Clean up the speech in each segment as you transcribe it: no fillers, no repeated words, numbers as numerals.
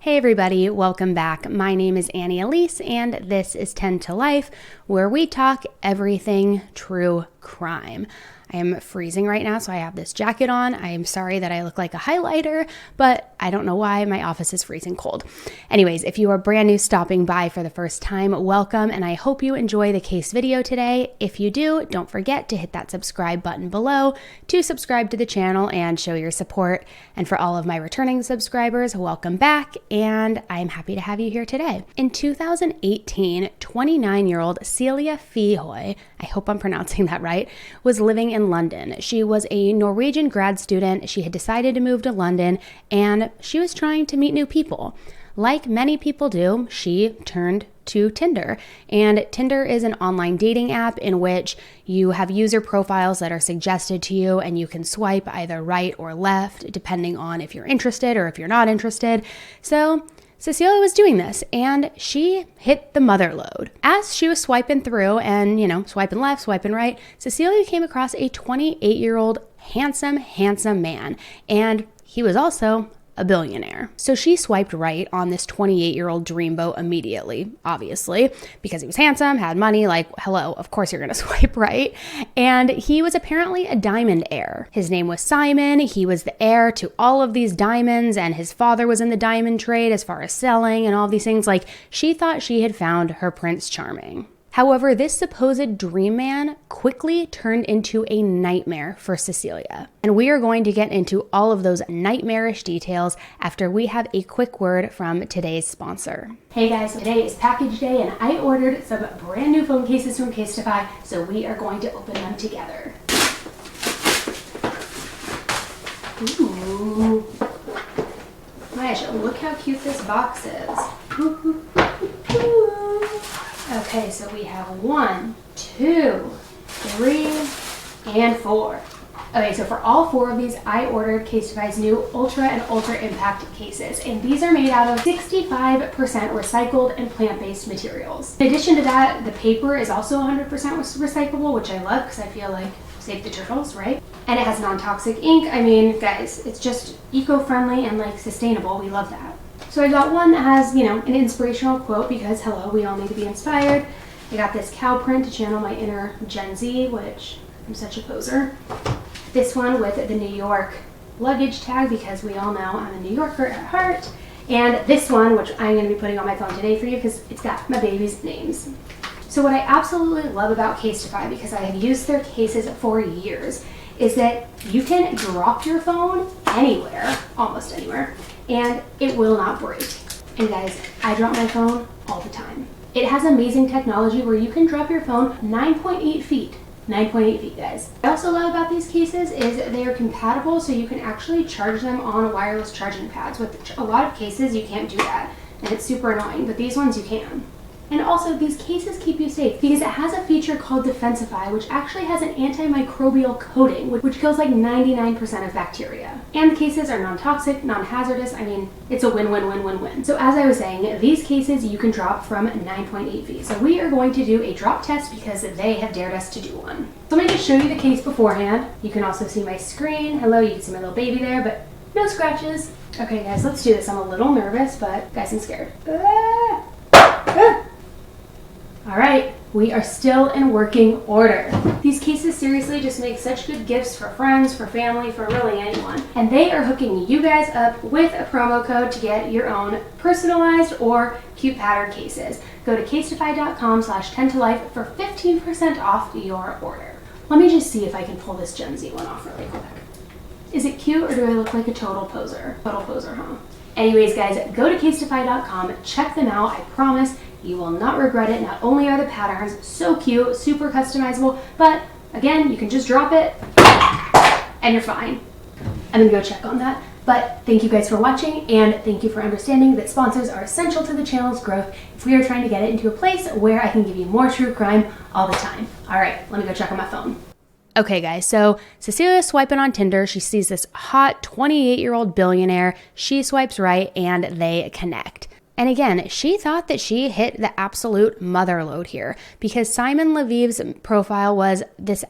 Hey everybody, welcome back. My name is Elise and this is 10 to Life, where we talk everything true crime. I am freezing right now, so I have this jacket on. I am sorry that I look like a highlighter, but I don't know why. My office is freezing cold. Anyways, if you are brand new stopping by for the first time, welcome, and I hope you enjoy the case video today. If you do, don't forget to hit that subscribe button below to subscribe to the channel and show your support. And for all of my returning subscribers, welcome back, and I'm happy to have you here today. In 2018, 29-year-old Cecilie Fihoy, I hope I'm pronouncing that right, was living in London. She was a Norwegian grad student. She had decided to move to London and she was trying to meet new people. Like many people do, she turned to Tinder. And Tinder is an online dating app in which you have user profiles that are suggested to you and you can swipe either right or left depending on if you're interested or if you're not interested. So Cecilie was doing this and she hit the motherload. As she was swiping through and, swiping left, swiping right, Cecilie came across a 28-year-old handsome man, and he was also a billionaire. So she swiped right on this 28-year-old dreamboat immediately, obviously, because he was handsome, had money, like, hello, of course you're gonna swipe right. And he was apparently a diamond heir. His name was Simon. He was the heir to all of these diamonds, and his father was in the diamond trade as far as selling and all these things. Like, she thought she had found her Prince Charming. However, this supposed dream man quickly turned into a nightmare for Cecilie. And we are going to get into all of those nightmarish details after we have a quick word from today's sponsor. Hey guys, today is package day and I ordered some brand new phone cases from Casetify, so we are going to open them together. Ooh. Gosh, look how cute this box is. Okay, so we have 1, 2, 3, and 4. Okay, so for all 4 of these, I ordered Casetify's new Ultra and Ultra Impact cases, and these are made out of 65% recycled and plant-based materials. In addition to that, the paper is also 100% recyclable, which I love because I feel like save the turtles, right? And it has non-toxic ink. I mean, guys, it's just eco-friendly and like sustainable. We love that. So I got one that has, an inspirational quote because, hello, we all need to be inspired. I got this cow print to channel my inner Gen Z, which I'm such a poser. This one with the New York luggage tag because we all know I'm a New Yorker at heart. And this one, which I'm going to be putting on my phone today for you because it's got my baby's names. So what I absolutely love about Casetify, because I have used their cases for years, is that you can drop your phone anywhere, almost anywhere, and it will not break. And guys, I drop my phone all the time. It has amazing technology where you can drop your phone 9.8 feet. 9.8 feet, guys. What I also love about these cases is they are compatible, so you can actually charge them on wireless charging pads. With a lot of cases, you can't do that, and it's super annoying, but these ones you can. And also, these cases keep you safe because it has a feature called Defensify, which actually has an antimicrobial coating, which kills like 99% of bacteria. And the cases are non-toxic, non-hazardous. I mean, it's a win-win-win-win-win. So as I was saying, these cases you can drop from 9.8 feet. So we are going to do a drop test because they have dared us to do one. So let me just show you the case beforehand. You can also see my screen. Hello, you can see my little baby there, but no scratches. Okay, guys, let's do this. I'm a little nervous, but guys, I'm scared. All right, we are still in working order. These cases seriously just make such good gifts for friends, for family, for really anyone. And they are hooking you guys up with a promo code to get your own personalized or cute pattern cases. Go to casetify.com/10tolife for 15% off your order. Let me just see if I can pull this Gen Z one off really quick. Is it cute or do I look like a total poser? Total poser, huh? Anyways, guys, go to casetify.com, check them out. I promise you will not regret it. Not only are the patterns so cute, super customizable, but again, you can just drop it and you're fine. I'm gonna go check on that. But thank you guys for watching, and thank you for understanding that sponsors are essential to the channel's growth if we are trying to get it into a place where I can give you more true crime all the time. All right, let me go check on my phone. Okay guys, so Cecilie is swiping on Tinder. She sees this hot 28-year-old billionaire. She swipes right and they connect. And again, she thought that she hit the absolute motherload here because Simon Leviev's profile was this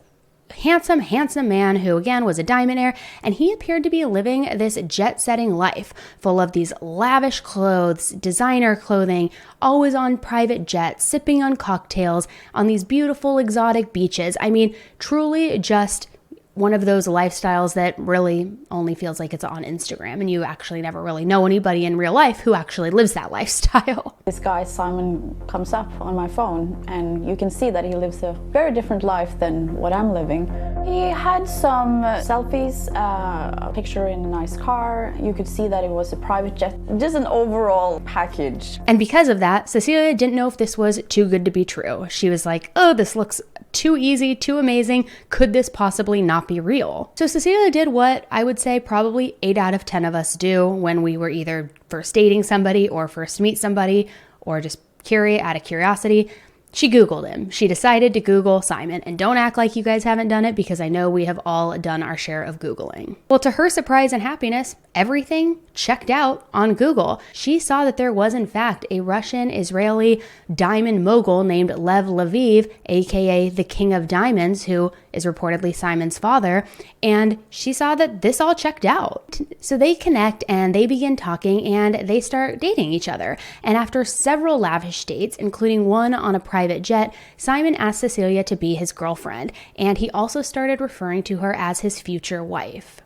handsome man who, again, was a diamond heir, and he appeared to be living this jet-setting life full of these lavish clothes, designer clothing, always on private jets, sipping on cocktails, on these beautiful exotic beaches. I mean, truly just one of those lifestyles that really only feels like it's on Instagram, and you actually never really know anybody in real life who actually lives that lifestyle. This guy, Simon, comes up on my phone, and you can see that he lives a very different life than what I'm living. He had some selfies, a picture in a nice car. You could see that it was a private jet, just an overall package. And because of that, Cecilie didn't know if this was too good to be true. She was like, oh, this looks too easy, too amazing. Could this possibly not be real? So Cecilie did what I would say probably 8 out of 10 of us do when we were either first dating somebody or first meet somebody or just out of curiosity. She Googled him. She decided to Google Simon, and don't act like you guys haven't done it, because I know we have all done our share of Googling. Well, to her surprise and happiness, everything checked out on Google. She saw that there was in fact a Russian-Israeli diamond mogul named Leviev, aka the King of Diamonds, who is reportedly Simon's father, and she saw that this all checked out. So they connect and they begin talking and they start dating each other. And after several lavish dates, including one on a private jet, Simon asked Cecilie to be his girlfriend, and he also started referring to her as his future wife.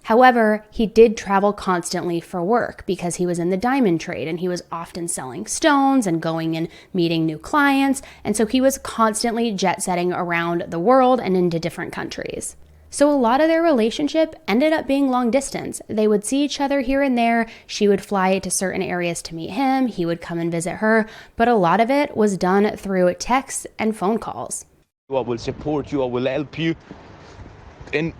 However, he did travel constantly for work because he was in the diamond trade and he was often selling stones and going and meeting new clients, and so he was constantly jet-setting around the world and into different countries. So a lot of their relationship ended up being long distance. They would see each other here and there. She would fly to certain areas to meet him. He would come and visit her, but a lot of it was done through texts and phone calls. I will support you, I will help you, and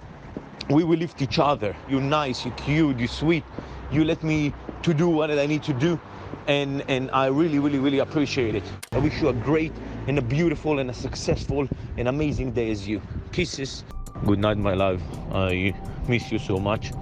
we will lift each other. You're nice, you're cute, you're sweet. You let me to do what I need to do, and I really appreciate it. I wish you a great and a beautiful and a successful and amazing day as you. Kisses. Good night, my love. I miss you so much.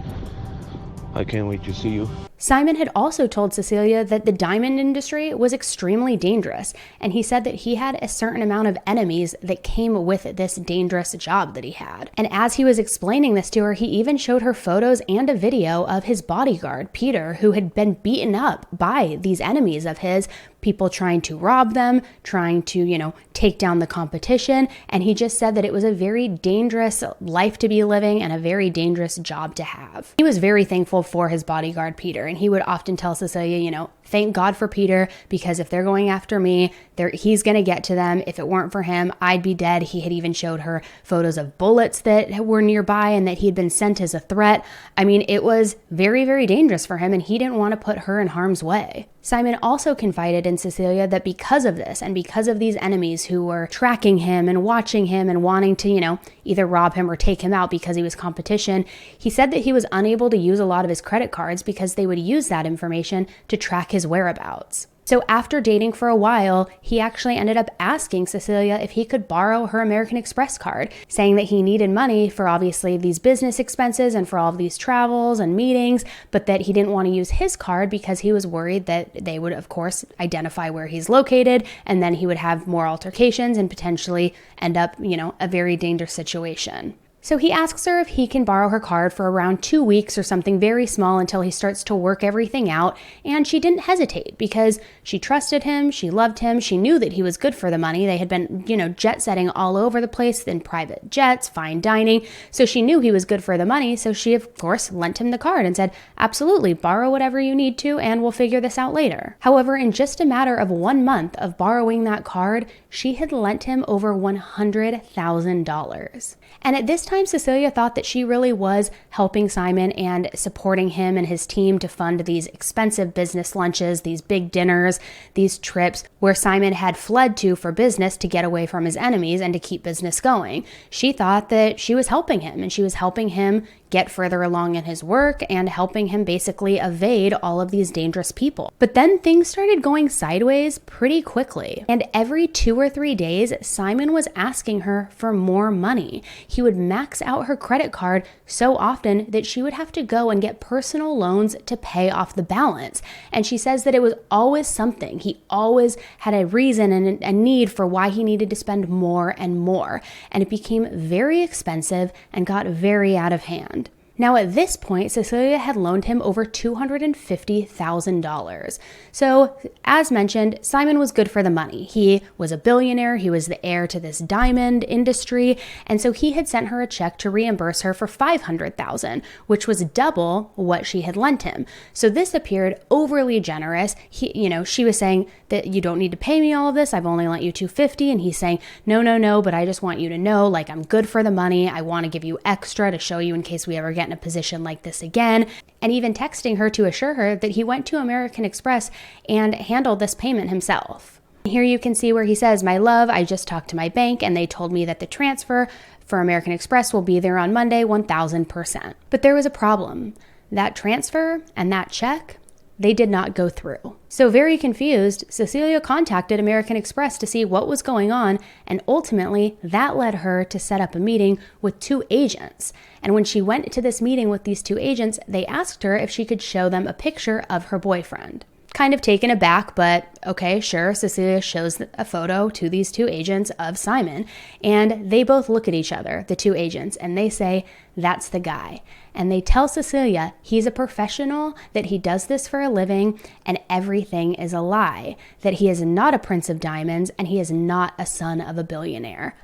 I can't wait to see you. Simon had also told Cecilie that the diamond industry was extremely dangerous, and he said that he had a certain amount of enemies that came with this dangerous job that he had. And as he was explaining this to her, he even showed her photos and a video of his bodyguard, Peter, who had been beaten up by these enemies of his, people trying to rob them, trying to, take down the competition. And he just said that it was a very dangerous life to be living and a very dangerous job to have. He was very thankful for his bodyguard, Peter, and he would often tell Cecilie, thank God for Peter, because if they're going after me, he's going to get to them. If it weren't for him, I'd be dead. He had even showed her photos of bullets that were nearby and that he'd been sent as a threat. I mean, it was very, very dangerous for him, and he didn't want to put her in harm's way. Simon also confided in Cecilie that because of this and because of these enemies who were tracking him and watching him and wanting to, either rob him or take him out because he was competition, he said that he was unable to use a lot of his credit cards because they would use that information to track his whereabouts. So after dating for a while, he actually ended up asking Cecilie if he could borrow her American Express card, saying that he needed money for obviously these business expenses and for all of these travels and meetings, but that he didn't want to use his card because he was worried that they would, of course, identify where he's located, and then he would have more altercations and potentially end up, a very dangerous situation. So he asks her if he can borrow her card for around 2 weeks or something very small until he starts to work everything out, and she didn't hesitate because she trusted him, she loved him, she knew that he was good for the money. They had been, jet setting all over the place in private jets, fine dining, so she knew he was good for the money, so she of course lent him the card and said, absolutely, borrow whatever you need to and we'll figure this out later. However, in just a matter of 1 month of borrowing that card, she had lent him over $100,000. And at this time, Cecilie thought that she really was helping Simon and supporting him and his team to fund these expensive business lunches, these big dinners, these trips where Simon had fled to for business to get away from his enemies and to keep business going. She thought that she was helping him, and she was helping him get further along in his work and helping him basically evade all of these dangerous people. But then things started going sideways pretty quickly. And every 2 or 3 days, Simon was asking her for more money. He would max out her credit card so often that she would have to go and get personal loans to pay off the balance. And she says that it was always something. He always had a reason and a need for why he needed to spend more and more. And it became very expensive and got very out of hand. Now, at this point, Cecilie had loaned him over $250,000. So, as mentioned, Simon was good for the money. He was a billionaire. He was the heir to this diamond industry. And so he had sent her a check to reimburse her for $500,000, which was double what she had lent him. So this appeared overly generous. She was saying that you don't need to pay me all of this. I've only lent you $250,000. And he's saying, no, but I just want you to know, like, I'm good for the money. I want to give you extra to show you in case we ever get in a position like this again, and even texting her to assure her that he went to American Express and handled this payment himself. Here you can see where he says, "My love, I just talked to my bank and they told me that the transfer for American Express will be there on Monday, 1000%. But there was a problem. That transfer and that check, they did not go through. So very confused, Cecilie contacted American Express to see what was going on, and ultimately that led her to set up a meeting with 2 agents. And when she went to this meeting with these 2 agents, they asked her if she could show them a picture of her boyfriend. Kind of taken aback, but okay, sure, Cecilie shows a photo to these 2 agents of Simon, and they both look at each other, the 2 agents, and they say, that's the guy. And they tell Cecilie he's a professional, that he does this for a living, and everything is a lie, that he is not a prince of diamonds, and he is not a son of a billionaire.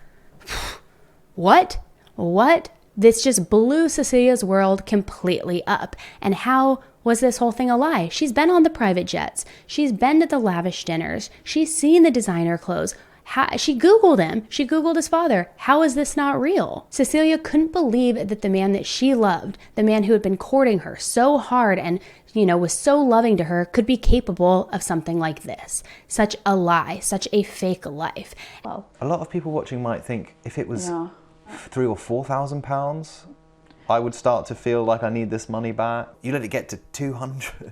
What? This just blew Cecilia's world completely up. And how was this whole thing a lie? She's been on the private jets. She's been to the lavish dinners. She's seen the designer clothes. She Googled him. She Googled his father. How is this not real? Cecilie couldn't believe that the man that she loved, the man who had been courting her so hard and, was so loving to her, could be capable of something like this. Such a lie, such a fake life. Well, a lot of people watching might think if it was £3,000 or £4,000, I would start to feel like I need this money back. You let it get to 200.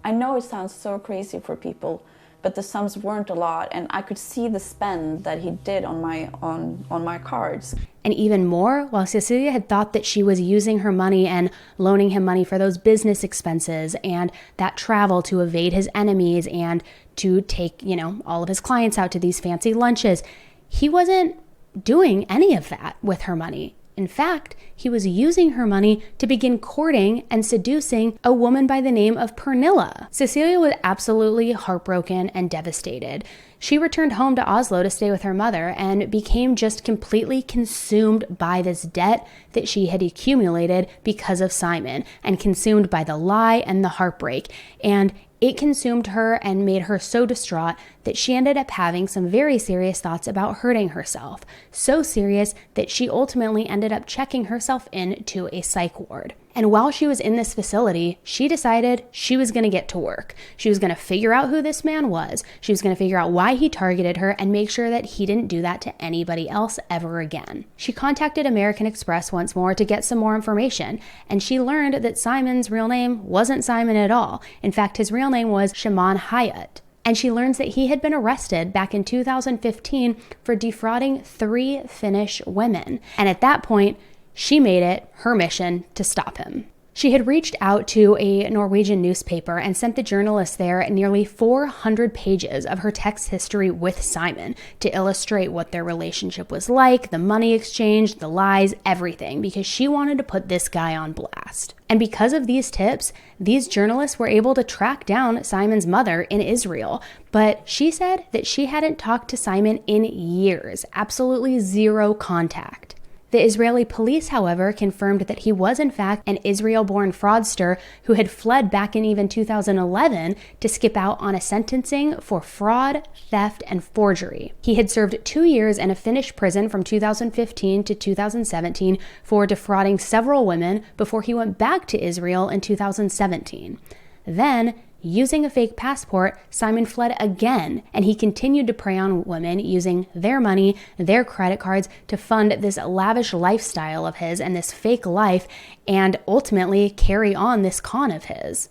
I know it sounds so crazy for people, but the sums weren't a lot, and I could see the spend that he did on my cards. And even more, while Cecilie had thought that she was using her money and loaning him money for those business expenses and that travel to evade his enemies and to take, all of his clients out to these fancy lunches, he wasn't doing any of that with her money. In fact, he was using her money to begin courting and seducing a woman by the name of Pernilla. Cecilie was absolutely heartbroken and devastated. She returned home to Oslo to stay with her mother and became just completely consumed by this debt that she had accumulated because of Simon, and consumed by the lie and the heartbreak. And it consumed her and made her so distraught that she ended up having some very serious thoughts about hurting herself. So serious that she ultimately ended up checking herself into a psych ward. And while she was in this facility, she decided she was going to get to work. She was going to figure out who this man was. She was going to figure out why he targeted her and make sure that he didn't do that to anybody else ever again. She contacted American Express once more to get some more information, and she learned that Simon's real name wasn't Simon at all. In fact, his real name was Shimon Hayat. And she learns that he had been arrested back in 2015 for defrauding 3 Finnish women. And at that point, she made it her mission to stop him. She had reached out to a Norwegian newspaper and sent the journalist there nearly 400 pages of her text history with Simon to illustrate what their relationship was like, the money exchange, the lies, everything, because she wanted to put this guy on blast. And because of these tips, these journalists were able to track down Simon's mother in Israel. But she said that she hadn't talked to Simon in years, absolutely zero contact. The Israeli police, however, confirmed that he was in fact an Israel-born fraudster who had fled back in even 2011 to skip out on a sentencing for fraud, theft, and forgery. He had served 2 years in a Finnish prison from 2015 to 2017 for defrauding several women before he went back to Israel in 2017. Then, using a fake passport, Simon fled again, and he continued to prey on women using their money, their credit cards, to fund this lavish lifestyle of his and this fake life, and ultimately carry on this con of his.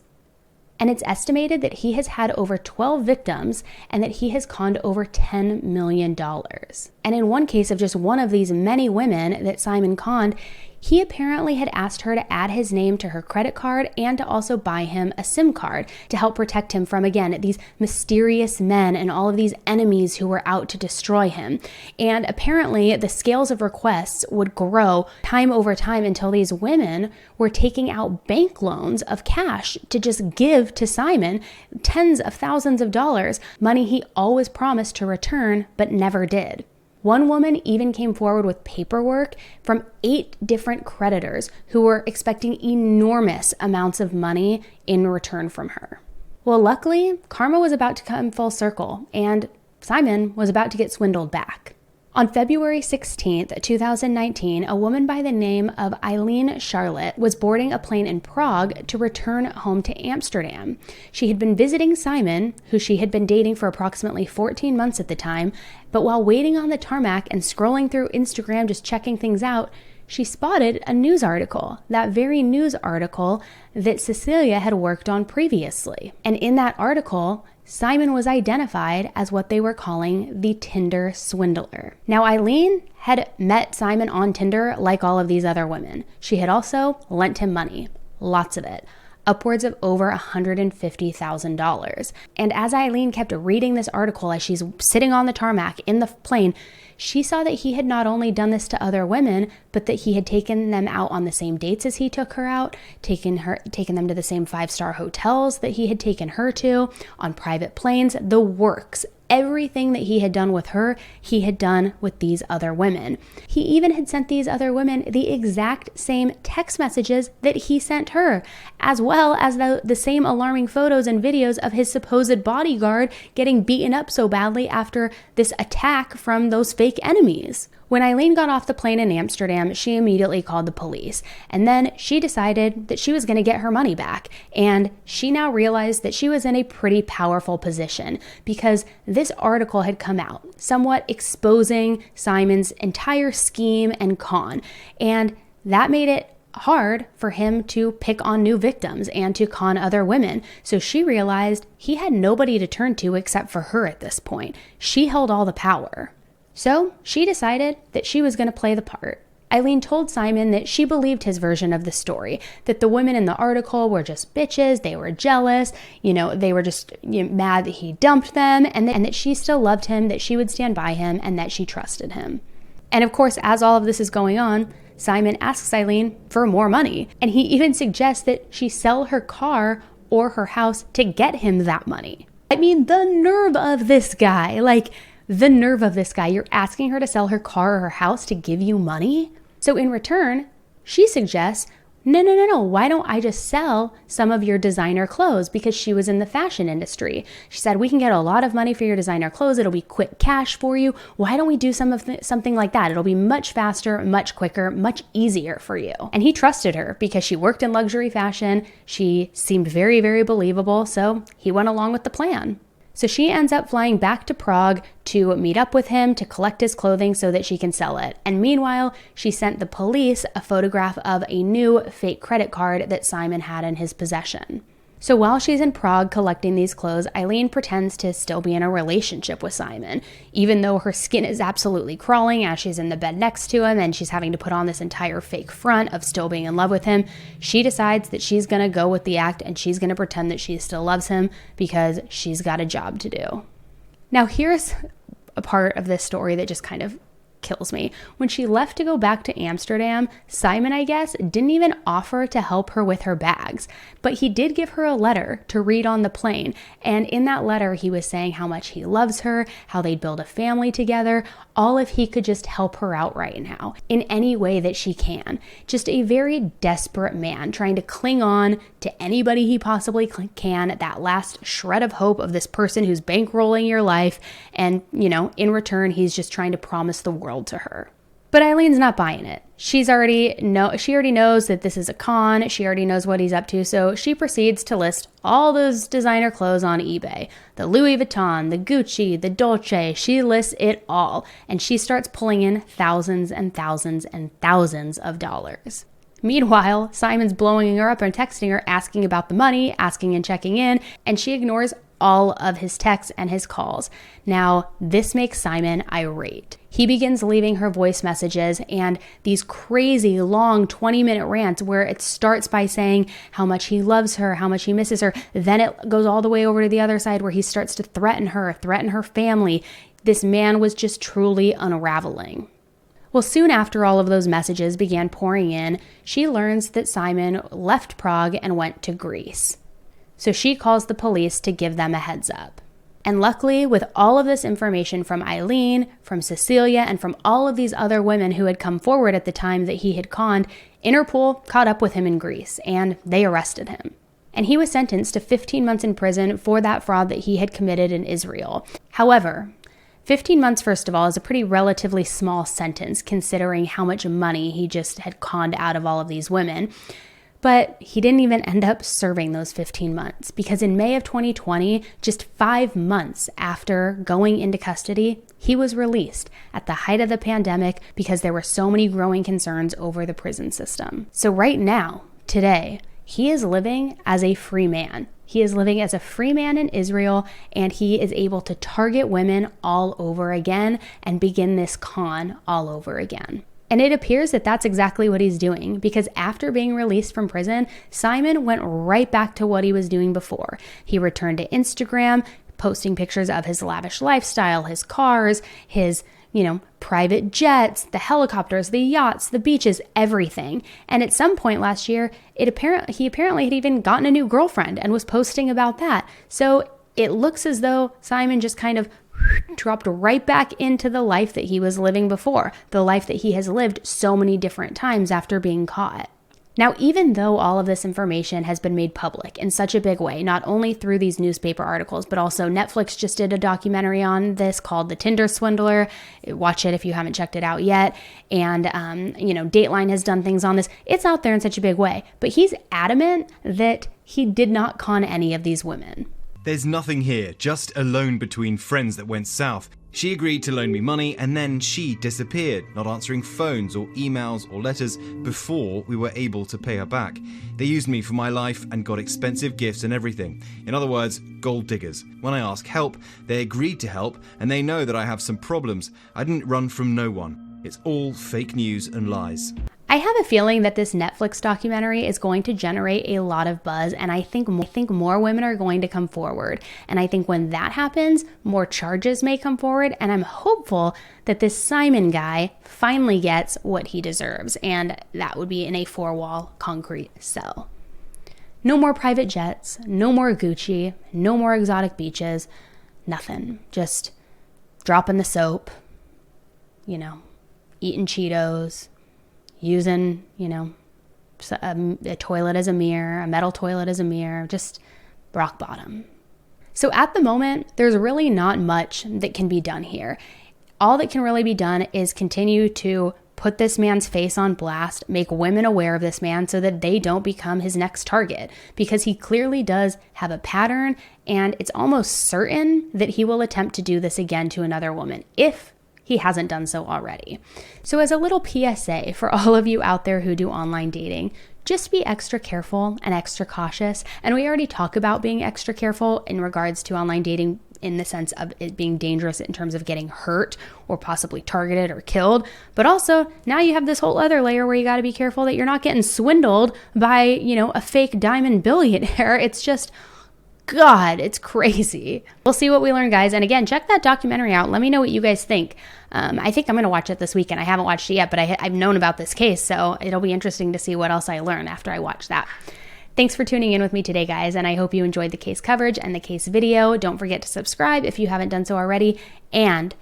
and it's estimated that he has had over 12 victims and that he has conned over $10 million. And in one case of just one of these many women that Simon conned, he apparently had asked her to add his name to her credit card and to also buy him a SIM card to help protect him from, again, these mysterious men and all of these enemies who were out to destroy him. And apparently the scales of requests would grow time over time until these women were taking out bank loans of cash to just give to Simon, tens of thousands of dollars, money he always promised to return but never did. One woman even came forward with paperwork from 8 different creditors who were expecting enormous amounts of money in return from her. Well, luckily, karma was about to come full circle, and Simon was about to get swindled back. On February 16th, 2019, a woman by the name of Eileen Charlotte was boarding a plane in Prague to return home to Amsterdam. She had been visiting Simon, who she had been dating for approximately 14 months at the time, but while waiting on the tarmac and scrolling through Instagram just checking things out, she spotted a news article, that very news article that Cecilie had worked on previously. And in that article, Simon was identified as what they were calling the Tinder Swindler. Now, Eileen had met Simon on Tinder like all of these other women. She had also lent him money, lots of it, upwards of over $150,000. And as Eileen kept reading this article as she's sitting on the tarmac in the plane, she saw that he had not only done this to other women, but that he had taken them out on the same dates as he took her out, taken them to the same 5-star hotels that he had taken her to, on private planes, the works. Everything that he had done with her, he had done with these other women. He even had sent these other women the exact same text messages that he sent her, as well as the same alarming photos and videos of his supposed bodyguard getting beaten up so badly after this attack from those fake enemies. When Eileen got off the plane in Amsterdam, she immediately called the police, and then she decided that she was going to get her money back, and she now realized that she was in a pretty powerful position because this article had come out, somewhat exposing Simon's entire scheme and con, and that made it hard for him to pick on new victims and to con other women. So she realized he had nobody to turn to except for her at this point. She held all the power. So she decided that she was going to play the part. Eileen told Simon that she believed his version of the story, that the women in the article were just bitches, they were jealous, they were just mad that he dumped them, and that she still loved him, that she would stand by him, and that she trusted him. And of course, as all of this is going on, Simon asks Eileen for more money, and he even suggests that she sell her car or her house to get him that money. I mean, the nerve of this guy, the nerve of this guy. You're asking her to sell her car or her house to give you money? So in return, she suggests, no, why don't I just sell some of your designer clothes? Because she was in the fashion industry. She said, we can get a lot of money for your designer clothes. It'll be quick cash for you. Why don't we do something like that? It'll be much faster, much quicker, much easier for you. And he trusted her because she worked in luxury fashion. She seemed very, very believable. So he went along with the plan. So she ends up flying back to Prague to meet up with him to collect his clothing so that she can sell it. And meanwhile, she sent the police a photograph of a new fake credit card that Simon had in his possession. So while she's in Prague collecting these clothes, Eileen pretends to still be in a relationship with Simon, even though her skin is absolutely crawling as she's in the bed next to him and she's having to put on this entire fake front of still being in love with him. She decides that she's going to go with the act and she's going to pretend that she still loves him because she's got a job to do. Now here's a part of this story that just kind of kills me. When she left to go back to Amsterdam, Simon, I guess, didn't even offer to help her with her bags, but he did give her a letter to read on the plane. And in that letter, he was saying how much he loves her, how they'd build a family together, all if he could just help her out right now in any way that she can. Just a very desperate man trying to cling on to anybody he possibly can, that last shred of hope of this person who's bankrolling your life. And, in return, he's just trying to promise the world to her. But Eileen's not buying it. She already knows that this is a con. She already knows what he's up to. So she proceeds to list all those designer clothes on eBay. The Louis Vuitton, the Gucci, the Dolce. She lists it all. And she starts pulling in thousands and thousands and thousands of dollars. Meanwhile, Simon's blowing her up and texting her, asking about the money, asking and checking in, and she ignores all of his texts and his calls. Now, this makes Simon irate. He begins leaving her voice messages and these crazy long 20-minute rants where it starts by saying how much he loves her, how much he misses her. Then it goes all the way over to the other side where he starts to threaten her family. This man was just truly unraveling. Well, soon after all of those messages began pouring in, she learns that Simon left Prague and went to Greece. So she calls the police to give them a heads up. And luckily, with all of this information from Eileen, from Cecilie, and from all of these other women who had come forward at the time that he had conned, Interpol caught up with him in Greece, and they arrested him. And he was sentenced to 15 months in prison for that fraud that he had committed in Israel. However, 15 months, first of all, is a pretty relatively small sentence considering how much money he just had conned out of all of these women. But he didn't even end up serving those 15 months because in May of 2020, just 5 months after going into custody, he was released at the height of the pandemic because there were so many growing concerns over the prison system. So right now, today, he is living as a free man. He is living as a free man in Israel, and he is able to target women all over again and begin this con all over again. And it appears that that's exactly what he's doing because after being released from prison, Simon went right back to what he was doing before. He returned to Instagram, posting pictures of his lavish lifestyle, his cars, his private jets, the helicopters, the yachts, the beaches, everything. And at some point last year, he apparently had even gotten a new girlfriend and was posting about that. So it looks as though Simon just kind of dropped right back into the life that he was living before, the life that he has lived so many different times after being caught. Now, even though all of this information has been made public in such a big way, not only through these newspaper articles, but also Netflix just did a documentary on this called The Tinder Swindler. Watch it if you haven't checked it out yet. And, Dateline has done things on this. It's out there in such a big way. But he's adamant that he did not con any of these women. There's nothing here, just a loan between friends that went south. She agreed to loan me money and then she disappeared, not answering phones or emails or letters before we were able to pay her back. They used me for my life and got expensive gifts and everything. In other words, gold diggers. When I ask help, they agreed to help and they know that I have some problems. I didn't run from no one. It's all fake news and lies. I have a feeling that this Netflix documentary is going to generate a lot of buzz, and I think more women are going to come forward. And I think when that happens, more charges may come forward, and I'm hopeful that this Simon guy finally gets what he deserves, and that would be in a 4-wall concrete cell. No more private jets, no more Gucci, no more exotic beaches, nothing. Just dropping the soap, eating Cheetos, using, a toilet as a mirror, a metal toilet as a mirror, just rock bottom. So at the moment, there's really not much that can be done here. All that can really be done is continue to put this man's face on blast, make women aware of this man so that they don't become his next target, because he clearly does have a pattern, and it's almost certain that he will attempt to do this again to another woman if he hasn't done so already. So as a little PSA for all of you out there who do online dating, just be extra careful and extra cautious. And we already talk about being extra careful in regards to online dating in the sense of it being dangerous in terms of getting hurt or possibly targeted or killed. But also now you have this whole other layer where you got to be careful that you're not getting swindled by, a fake diamond billionaire. It's just, God, it's crazy. We'll see what we learn, guys. And again, check that documentary out. Let me know what you guys think. I think I'm going to watch it this weekend. I haven't watched it yet, but I've known about this case, so it'll be interesting to see what else I learn after I watch that. Thanks for tuning in with me today, guys, and I hope you enjoyed the case coverage and the case video. Don't forget to subscribe if you haven't done so already, and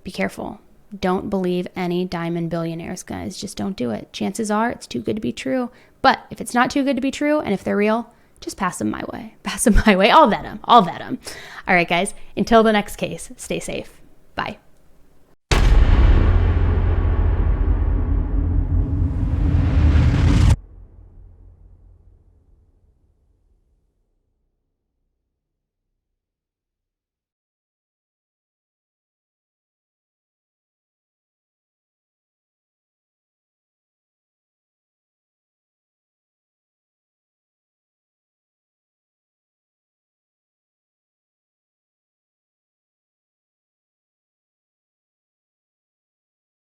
be careful. Don't believe any diamond billionaires, guys. Just don't do it. Chances are it's too good to be true. But if it's not too good to be true, and if they're real, just pass them my way. Pass them my way. I'll vet them. All right, guys. Until the next case, stay safe. Bye.